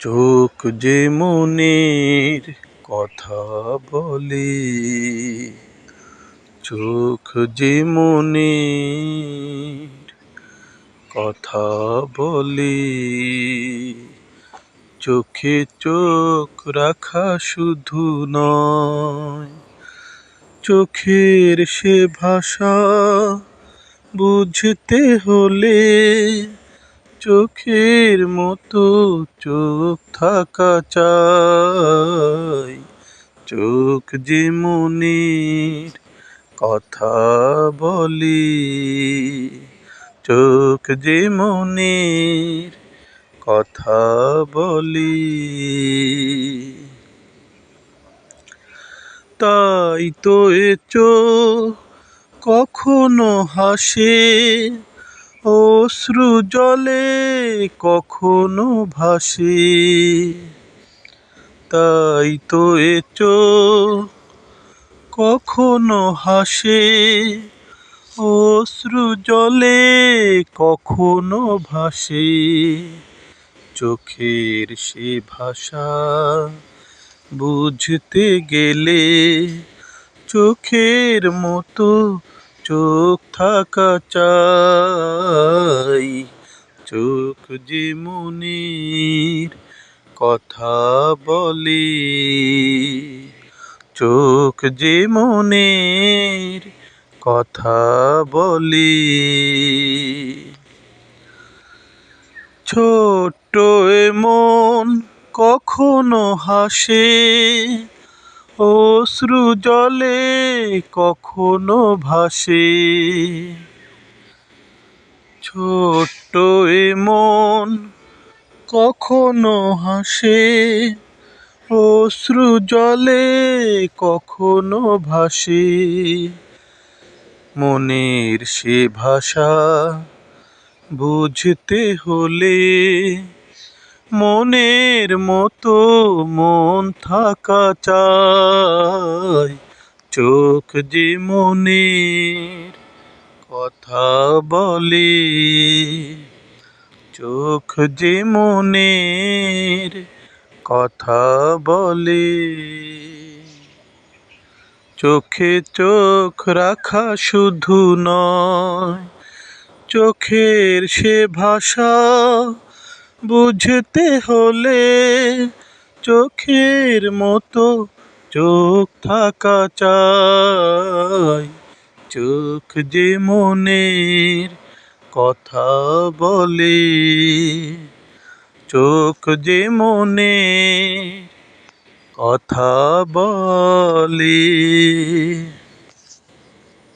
চোখ যে মনের কথা বলে, চোখ যে মনের কথা বলে, চোখে চোখ রাখা শুধু নয়, চোখের সে ভাষা বুঝতে হলে চোখের মতো চোখ থাকা চাই। চোখ যে মনের কথা বলে, চোখ যে মনের কথা বলে। তাই তো এ চোখ কখনো হাসে, অশ্রু জলে কখনো ভাসে। তাই তো এ চোখ কখনো হাসে, অশ্রু জলে কখনো ভাসে। চোখের সে ভাষা বুঝতে গেলে চোখের মতো চোখ থাকা চাই। চোখ যে মনের কথা বলে, চোখ যে মনের কথা বলে। ছোট্ট এ মন কখনো হাসে, অশ্রু জলে কখনো ভাসে। ছোট্ট এ মন কখনো হাসে, অশ্রু জলে কখনো ভাসে। মনের সে ভাষা বুঝতে হলে মনের মতো মন থাকা চাই। চোখ যে মনের কথা বলে, চোখ যে মনের কথা বলে। চোখে চোখ রাখা শুধু নয়, চোখের সে ভাষা বুঝতে হলে চোখের মতো চোখ থাকা চাই। চোখ যে মনের কথা বলে, চোখ যে মনের কথা বলে।